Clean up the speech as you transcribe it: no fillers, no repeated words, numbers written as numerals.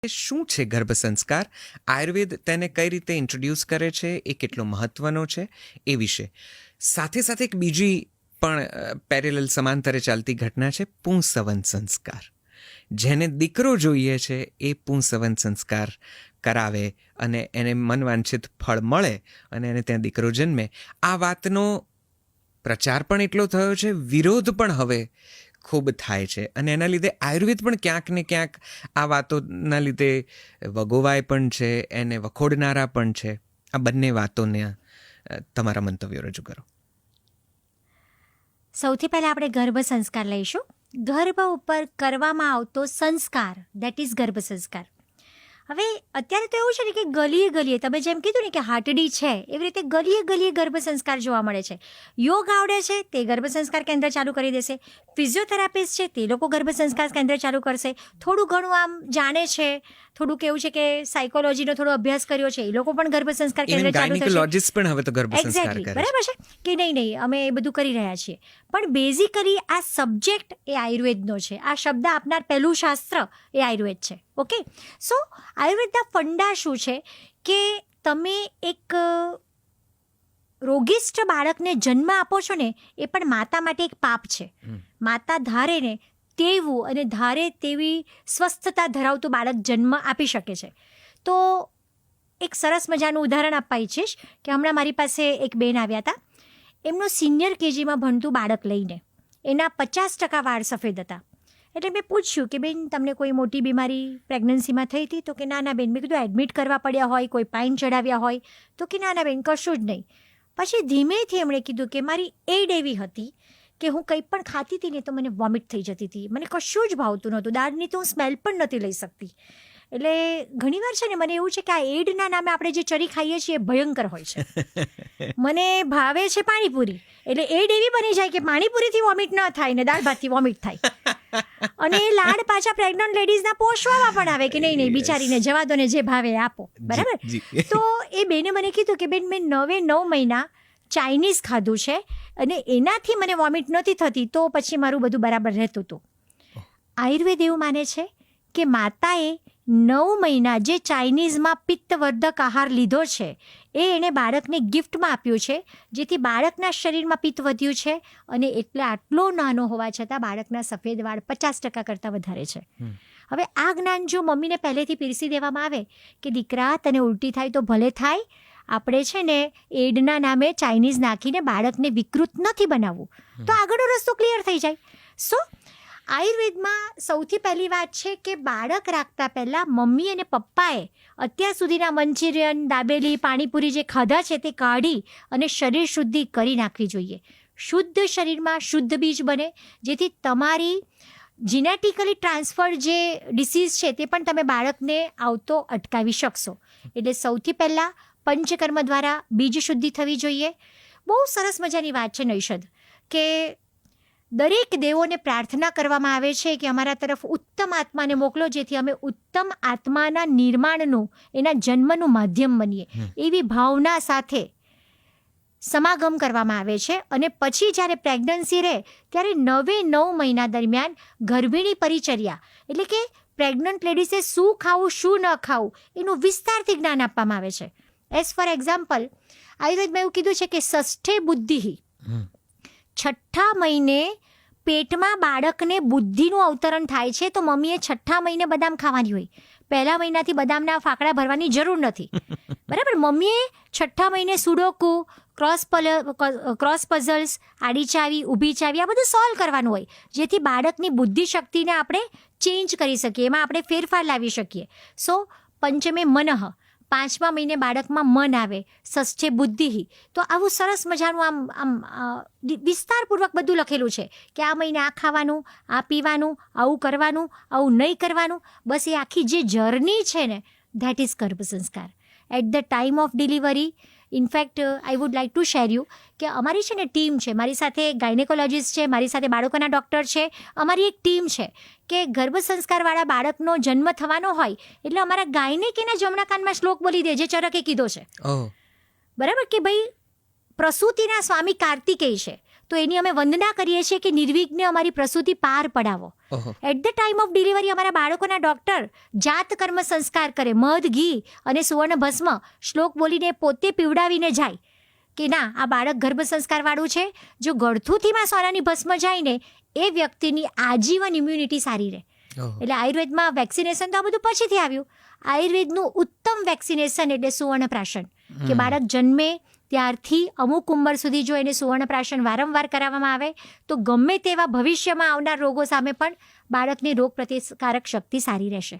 શું છે ગર્ભ સંસ્કાર, આયુર્વેદ તેને કઈ રીતે ઇન્ટ્રોડ્યુસ કરે છે, એ કેટલો મહત્વનો છે એ વિશે. સાથે સાથે એક બીજી પણ પેરેલલ સમાંતરે ચાલતી ઘટના છે પુંસવન સંસ્કાર. જેને દીકરો જોઈએ છે એ પુંસવન સંસ્કાર કરાવે અને એને મનવાંછિત ફળ મળે અને એને ત્યાં દીકરો જન્મે. આ વાતનો પ્રચાર પણ એટલો થયો છે, વિરોધ પણ હવે ખૂબ થાય છે, અને એના લીધે આયુર્વેદ પણ ક્યાંક ને ક્યાંક આ વાતોના લીધે વગોવાય પણ છે, એને વખોડનારા પણ છે. આ બંને વાતોને તમારા મંતવ્યો રજૂ કરો. સૌથી પહેલાં આપણે ગર્ભ સંસ્કાર લઈશું. ગર્ભ ઉપર કરવામાં આવતો સંસ્કાર, દેટ ઇઝ ગર્ભ સંસ્કાર. હવે અત્યારે તો એવું છે ને કે ગલીએ ગલીએ, તમે જેમ કીધું ને કે હાટડી છે, એવી રીતે ગલીએ ગલીએ ગર્ભ સંસ્કાર જોવા મળે છે. યોગ આવડે છે તે ગર્ભ સંસ્કાર કેન્દ્ર ચાલુ કરી દેશે, ફિઝિયોથેરાપિસ્ટ છે તે લોકો ગર્ભ સંસ્કાર કેન્દ્ર ચાલુ કરશે, થોડું ઘણું આમ જાણે છે, થોડુંક એવું છે કે સાયકોલોજીનો થોડો અભ્યાસ કર્યો છે એ લોકો પણ ગર્ભ સંસ્કાર કેન્દ્ર ચાલુ થશે. ગાયનેકોલોજિસ્ટ પણ હવે તો ગર્ભ સંસ્કાર એક્ઝેક્ટલી, કરે છે. બરાબર છે કે નહીં, અમે એ બધું કરી રહ્યા છીએ. પણ બેઝિકલી આ સબ્જેક્ટ એ આયુર્વેદનો છે. આ શબ્દ આપનાર પહેલું શાસ્ત્ર એ આયુર્વેદ છે. ઓકે, સો આયુર્વેદના ફંડા શું છે કે તમે એક રોગિષ્ઠ બાળકને જન્મ આપો છો ને, એ પણ માતા માટે એક પાપ છે. માતા ધારે ને તેવું અને ધારે તેવી સ્વસ્થતા ધરાવતું બાળક જન્મ આપી શકે છે. તો એક સરસ મજાનું ઉદાહરણ આપવા ઈચ્છીશ કે હમણાં મારી પાસે એક બેન આવ્યા હતા. એમનું સિનિયર કેજીમાં ભણતું બાળક લઈને એના 50% વાળ સફેદ હતા. એટલે મેં પૂછ્યું કે બેન તમને કોઈ મોટી બીમારી પ્રેગ્નન્સીમાં થઈ હતી? તો કે ના ના બેન. મેં કીધું એડમિટ કરવા પડ્યા હોય, કોઈ પાઇન ચડાવ્યા હોય? તો કે ના ના બેન, કશું જ નહીં. પછી ધીમેથી એમણે કીધું કે મારી એડ એવી હતી કે હું કંઈ પણ ખાતી હતી ને તો મને વોમિટ થઈ જતી હતી, મને કશું જ ભાવતું નહોતું, દાળની તો હું સ્મેલ પણ નહોતી લઈ શકતી. એટલે ઘણીવાર છે ને મને એવું છે કે આ એડના નામે આપણે જે ચરી ખાઈએ છીએ એ ભયંકર હોય છે. મને ભાવે છે પાણીપુરી, એટલે એડ એવી બની જાય કે પાણીપુરીથી વોમિટ ન થાય ને દાળ ભાતથી વોમિટ થાય. અને એ લાડ પાછા પ્રેગ્નન્ટ લેડીઝના પોષવામાં પણ આવે કે નહીં નહીં બિચારીને જવા દો ને, જે ભાવે આપો. બરાબર. તો એ બેને મને કીધું કે બેન મેં 9 મહિના ચાઇનીઝ ખાધું છે અને એનાથી મને વોમિટ નહોતી થતી, તો પછી મારું બધું બરાબર રહેતું હતું. આયુર્વેદ એવું માને છે કે માતાએ 9 મહિના જે ચાઇનીઝમાં પિત્તવર્ધક આહાર લીધો છે એ એણે બાળકને ગિફ્ટમાં આપ્યું છે, જેથી બાળકના શરીરમાં પિત્ત વધ્યું છે અને એટલે આટલો નાનો હોવા છતાં બાળકના સફેદ વાળ 50% કરતાં વધારે છે. હવે આ જ્ઞાન જો મમ્મીને પહેલેથી પીરસી દેવામાં આવે કે દીકરા તને ઉલટી થાય તો ભલે થાય, આપણે છે ને એડના નામે ચાઇનીઝ નાખીને બાળકને વિકૃત નથી બનાવવું, તો આગળનો રસ્તો ક્લિયર થઈ જાય. સો આયુર્વેદમાં સૌથી પહેલી વાત છે કે બાળક રાખતા પહેલાં મમ્મી અને પપ્પાએ અત્યાર સુધીના મંચુરિયન, દાબેલી, પાણીપુરી જે ખાધા છે તે કાઢી અને શરીર શુદ્ધિ કરી નાખવી જોઈએ. શુદ્ધ શરીરમાં શુદ્ધ બીજ બને, જેથી તમારી જીનેટિકલી ટ્રાન્સફર જે ડિસીઝ છે તે પણ તમે બાળકને આવતો અટકાવી શકશો. એટલે સૌથી પહેલાં પંચકર્મ દ્વારા બીજ શુદ્ધિ થવી જોઈએ. બહુ સરસ મજાની વાત છે નૈષદ કે દરેક દેવોને પ્રાર્થના કરવામાં આવે છે કે અમારા તરફ ઉત્તમ આત્માને મોકલો, જેથી અમે ઉત્તમ આત્માના નિર્માણનું, એના જન્મનું માધ્યમ બનીએ. એવી ભાવના સાથે સમાગમ કરવામાં આવે છે. અને પછી જ્યારે પ્રેગ્નન્સી રહે ત્યારે 9 મહિના દરમિયાન ગર્ભિણી પરિચર્યા, એટલે કે પ્રેગ્નન્ટ લેડીઝે શું ખાવું શું ન ખાવું એનું વિસ્તારથી જ્ઞાન આપવામાં આવે છે. એઝ ફોર એક્ઝામ્પલ, આયુર્વેદમાં એવું કીધું છે કે ષષ્ઠે બુદ્ધિ, 6ઠ્ઠા મહિને પેટમાં બાળકને બુદ્ધિનું અવતરણ થાય છે, તો મમ્મીએ 6ઠ્ઠા મહિને બદામ ખાવાની હોય. પહેલા મહિનાથી બદામના ફાકડા ભરવાની જરૂર નથી. બરાબર. મમ્મીએ 6ઠ્ઠા મહિને સુડોકુ, ક્રોસ પઝલ્સ, આડી ચાવી, ઊભી ચાવી આ બધું સોલ્વ કરવાનું હોય, જેથી બાળકની બુદ્ધિ શક્તિને આપણે ચેન્જ કરી શકીએ, એમાં આપણે ફેરફાર લાવી શકીએ. સો પંચમે મનઃ, 5મા મહિને બાળકમાં મન આવે, ષષ્ઠે બુદ્ધિ. તો આવું સરસ મજાનું આમ વિસ્તારપૂર્વક બધું લખેલું છે કે આ મહિને આ ખાવાનું, આ પીવાનું, આવું કરવાનું, આવું નહીં કરવાનું. બસ એ આખી જે જર્ની છે ને, ધેટ ઇઝ ગર્ભ સંસ્કાર. At the time of delivery, in fact I would like to share you કે અમારી છે ને ટીમ છે, મારી સાથે ગાયનેકોલોજિસ્ટ છે, મારી સાથે બાળકોના ડૉક્ટર છે, અમારી એક ટીમ છે કે ગર્ભ સંસ્કારવાળા બાળકનો જન્મ થવાનો હોય એટલે અમારા ગાયનેક એના જમણા કાનમાં શ્લોક બોલી દે જે ચરકે કીધો છે. બરાબર કે ભાઈ પ્રસૂતિના સ્વામી કાર્તિકેય છે, તો એની અમે વંદના કરીએ છીએ કે નિર્વિઘ્ને અમારી પ્રસૂતિ પાર પડાવો. ઓહો. At the time of delivery અમારા બાળકોના ડૉક્ટર જાત કર્મ સંસ્કાર કરે, મધ, ઘી અને સુવર્ણ ભસ્મ શ્લોક બોલીને પોતે પીવડાવીને જાય કે ના આ બાળક ગર્ભ સંસ્કારવાળું છે. જો ગળથુથીમાં સોનાની ભસ્મ જાય ને એ વ્યક્તિની આજીવન ઇમ્યુનિટી સારી રહે. ઓહો. એટલે આયુર્વેદમાં વેક્સિનેશન તો આ બધું પછીથી આવ્યું. આયુર્વેદનું ઉત્તમ વેક્સિનેશન એટલે સુવર્ણપ્રાશન, કે બાળક જન્મે ત્યારથી અમુક ઉંમર સુધી જો એને સુવર્ણપ્રાશન વારંવાર કરાવવામાં આવે તો ગમે તેવા ભવિષ્યમાં આવનાર રોગો સામે પણ બાળકની રોગ પ્રતિકારક શક્તિ સારી રહેશે.